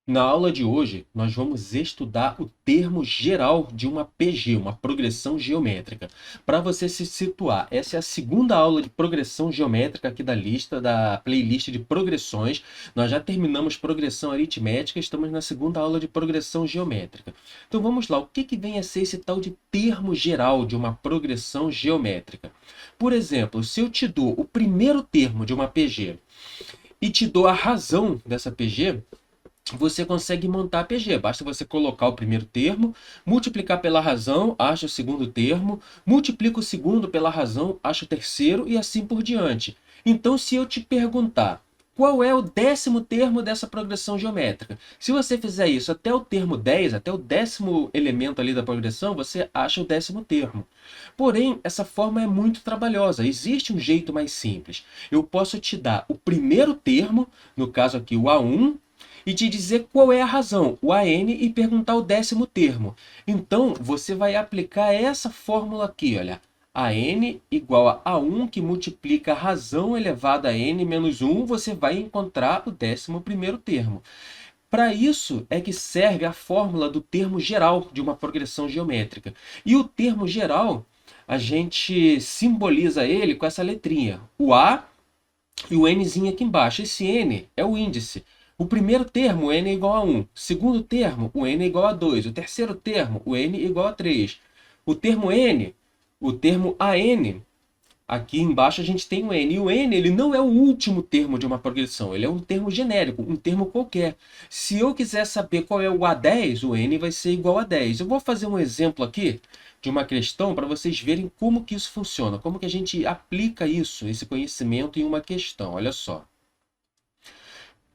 Na aula de hoje, nós vamos estudar o termo geral de uma PG, uma progressão geométrica. Para você se situar, essa é a segunda aula de progressão geométrica aqui da lista, da playlist de progressões. Nós já terminamos progressão aritmética, estamos na segunda aula de progressão geométrica. Então vamos lá, o que vem a ser esse tal de termo geral de uma progressão geométrica? Por exemplo, se eu te dou o primeiro termo de uma PG e te dou a razão dessa PG, você consegue montar a PG. Basta você colocar o primeiro termo, multiplicar pela razão, acha o segundo termo, multiplica o segundo pela razão, acha o terceiro e assim por diante. Então, se eu te perguntar qual é o 10º termo dessa progressão geométrica, se você fizer isso até o termo 10, até o 10º elemento ali da progressão, você acha o 10º termo. Porém, essa forma é muito trabalhosa. Existe um jeito mais simples. Eu posso te dar o primeiro termo, no caso aqui o A1, e te dizer qual é a razão, o AN, e perguntar o 10º termo. Então, você vai aplicar essa fórmula aqui, olha. AN igual a A1 que multiplica a razão elevada a N menos 1, você vai encontrar o 11º termo. Para isso é que serve a fórmula do termo geral de uma progressão geométrica. E o termo geral, a gente simboliza ele com essa letrinha, o A e o nzinho aqui embaixo. Esse n é o índice. O primeiro termo, o n é igual a 1. O segundo termo, o n é igual a 2. O terceiro termo, o n é igual a 3. O termo n, o termo an, aqui embaixo a gente tem o n. E o n ele não é o último termo de uma progressão, ele é um termo genérico, um termo qualquer. Se eu quiser saber qual é o A10, o n vai ser igual a 10. Eu vou fazer um exemplo aqui de uma questão para vocês verem como que isso funciona, como que a gente aplica isso, esse conhecimento em uma questão. Olha só.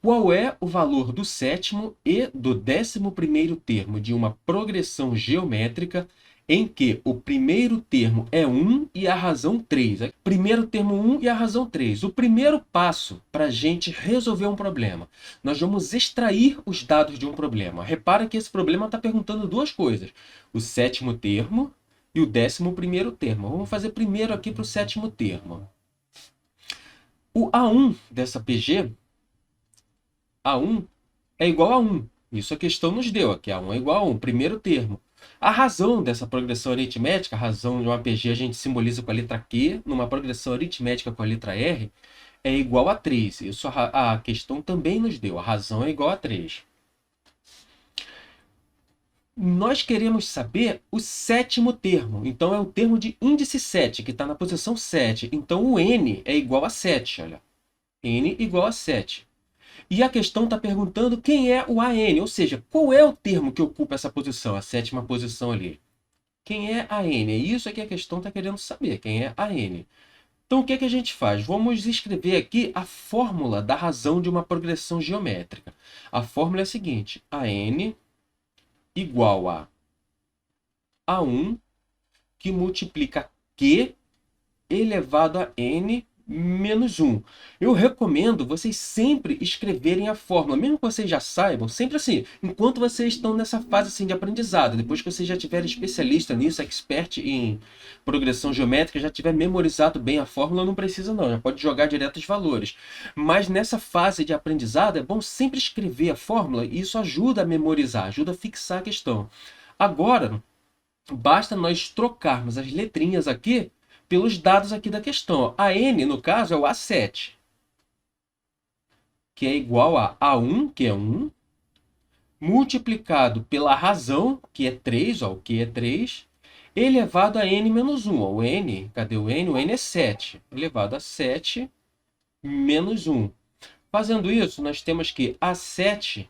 Qual é o valor do sétimo e do 11º termo de uma progressão geométrica em que o primeiro termo é 1 e a razão 3? Primeiro termo 1 e a razão 3. O primeiro passo para a gente resolver um problema. Nós vamos extrair os dados de um problema. Repara que esse problema está perguntando duas coisas. O sétimo termo e o 11º termo. Vamos fazer primeiro aqui para o sétimo termo. O A1 dessa PG, A1 é igual a 1. Isso a questão nos deu, aqui A1 é igual a 1, primeiro termo. A razão dessa progressão aritmética, a razão de uma PG a gente simboliza com a letra Q, numa progressão aritmética com a letra R, é igual a 3. Isso a questão também nos deu, a razão é igual a 3. Nós queremos saber o sétimo termo, então é o termo de índice 7, que está na posição 7. Então o n é igual a 7, olha. N igual a 7. E a questão está perguntando quem é o AN, ou seja, qual é o termo que ocupa essa posição, a sétima posição ali. Quem é AN? É isso que a questão está querendo saber, quem é AN. Então, o que a gente faz? Vamos escrever aqui a fórmula da razão de uma progressão geométrica. A fórmula é a seguinte, AN igual a A1 que multiplica Q elevado a N menos 1. Eu recomendo vocês sempre escreverem a fórmula, mesmo que vocês já saibam, sempre assim, enquanto vocês estão nessa fase assim, de aprendizado, depois que vocês já tiverem especialista nisso, expert em progressão geométrica, já tiver memorizado bem a fórmula, não precisa não, já pode jogar direto os valores. Mas nessa fase de aprendizado, é bom sempre escrever a fórmula e isso ajuda a memorizar, ajuda a fixar a questão. Agora, basta nós trocarmos as letrinhas aqui pelos dados aqui da questão. A n, no caso, é o A7, que é igual a A1, que é 1, multiplicado pela razão, que é 3, ó, o que é 3, elevado a n menos 1. Ó, o n, cadê o n? O n é 7, elevado a 7 menos 1. Fazendo isso, nós temos que A7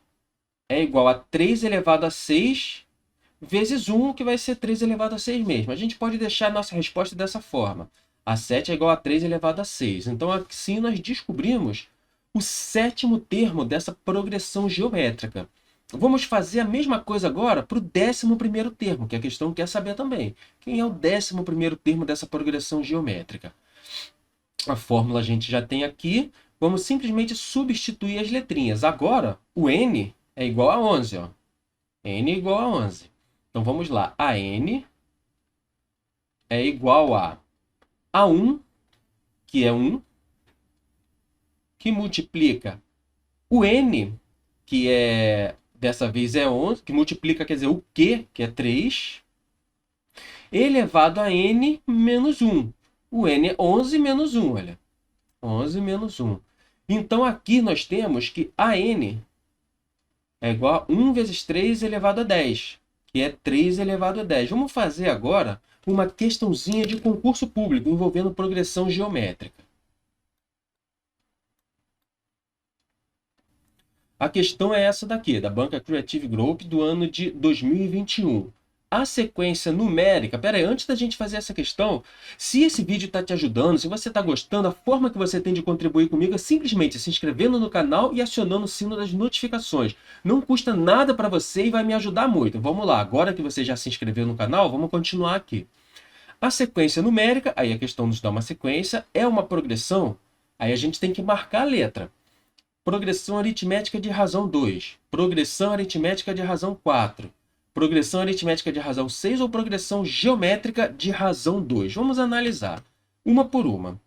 é igual a 3 elevado a 6 vezes 1, que vai ser 3 elevado a 6 mesmo. A gente pode deixar a nossa resposta dessa forma. A7 é igual a 3 elevado a 6. Então, assim nós descobrimos o sétimo termo dessa progressão geométrica. Vamos fazer a mesma coisa agora para o 11º termo, que a questão quer saber também. Quem é o 11º termo dessa progressão geométrica? A fórmula a gente já tem aqui. Vamos simplesmente substituir as letrinhas. Agora, o n é igual a 11. Ó. N é igual a 11. Então, vamos lá. A n é igual a A1, que é 1, que multiplica o n, que é dessa vez é 11, que multiplica, quer dizer, o Q, que é 3, elevado a N menos 1. O N é 11 menos 1, olha. 11 menos 1. Então, aqui nós temos que a N é igual a 1 vezes 3 elevado a 10, que é 3 elevado a 10. Vamos fazer agora uma questãozinha de concurso público envolvendo progressão geométrica. A questão é essa daqui, da Banca Creative Group do ano de 2021. A sequência numérica... Pera aí, antes da gente fazer essa questão, se esse vídeo está te ajudando, se você está gostando, a forma que você tem de contribuir comigo é simplesmente se inscrevendo no canal e acionando o sino das notificações. Não custa nada para você e vai me ajudar muito. Vamos lá, agora que você já se inscreveu no canal, vamos continuar aqui. A sequência numérica, aí a questão nos dá uma sequência, é uma progressão, aí a gente tem que marcar a letra. Progressão aritmética de razão 2, progressão aritmética de razão 4, progressão aritmética de razão 6 ou progressão geométrica de razão 2. Vamos analisar uma por uma.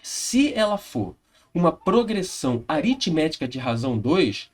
Se ela for uma progressão aritmética de razão 2,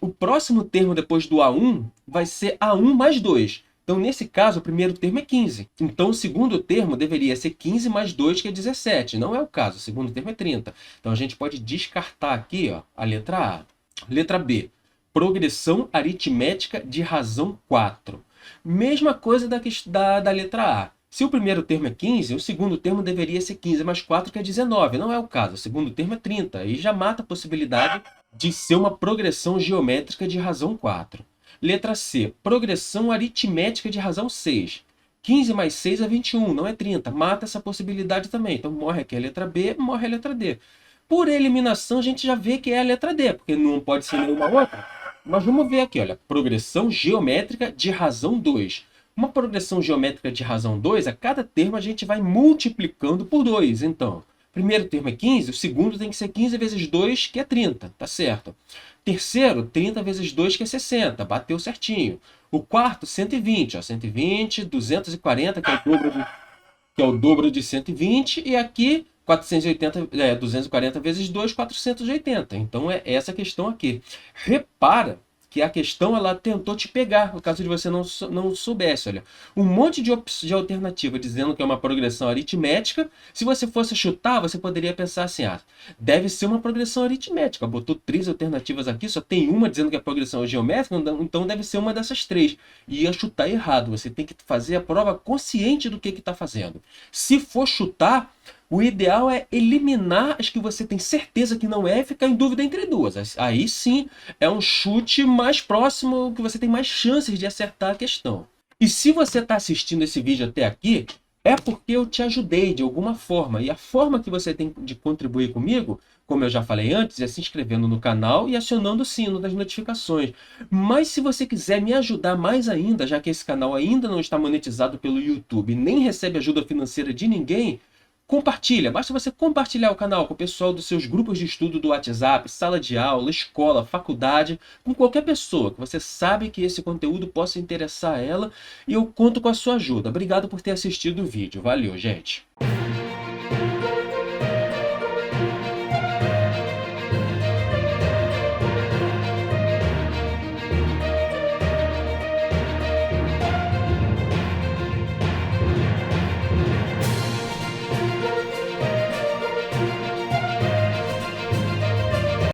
o próximo termo depois do A1 vai ser A1 mais 2. Então, nesse caso, o primeiro termo é 15. Então, o segundo termo deveria ser 15 mais 2, que é 17. Não é o caso, o segundo termo é 30. Então, a gente pode descartar aqui, ó, a letra A. Letra B, progressão aritmética de razão 4. Mesma coisa da letra A. Se o primeiro termo é 15, o segundo termo deveria ser 15 mais 4, que é 19. Não é o caso, o segundo termo é 30. Aí já mata a possibilidade de ser uma progressão geométrica de razão 4. Letra C, progressão aritmética de razão 6. 15 mais 6 é 21, não é 30. Mata essa possibilidade também. Então, morre aqui a letra B, morre a letra D. Por eliminação, a gente já vê que é a letra D, porque não pode ser nenhuma outra. Mas vamos ver aqui, olha. Progressão geométrica de razão 2. Uma progressão geométrica de razão 2, a cada termo a gente vai multiplicando por 2. Então, primeiro termo é 15, o segundo tem que ser 15 vezes 2, que é 30, tá certo? Terceiro, 30 vezes 2, que é 60, bateu certinho. O quarto, 120, ó, 120, 240, que é o dobro de 120, e aqui 240 vezes 2, 480. Então, é essa questão aqui. Repara que a questão ela tentou te pegar, no caso de você não soubesse. Olha, um monte de alternativa dizendo que é uma progressão aritmética. Se você fosse chutar, você poderia pensar assim, deve ser uma progressão aritmética. Botou 3 alternativas aqui, só tem uma dizendo que é progressão geométrica, então deve ser uma dessas 3. E ia chutar errado, você tem que fazer a prova consciente do que está fazendo. Se for chutar, o ideal é eliminar as que você tem certeza que não é e ficar em dúvida entre duas. Aí sim é um chute mais próximo, que você tem mais chances de acertar a questão. E se você está assistindo esse vídeo até aqui, é porque eu te ajudei de alguma forma. E a forma que você tem de contribuir comigo, como eu já falei antes, é se inscrevendo no canal e acionando o sino das notificações. Mas se você quiser me ajudar mais ainda, já que esse canal ainda não está monetizado pelo YouTube, nem recebe ajuda financeira de ninguém, compartilha, basta você compartilhar o canal com o pessoal dos seus grupos de estudo do WhatsApp, sala de aula, escola, faculdade, com qualquer pessoa que você sabe que esse conteúdo possa interessar a ela, e eu conto com a sua ajuda. Obrigado por ter assistido o vídeo. Valeu, gente!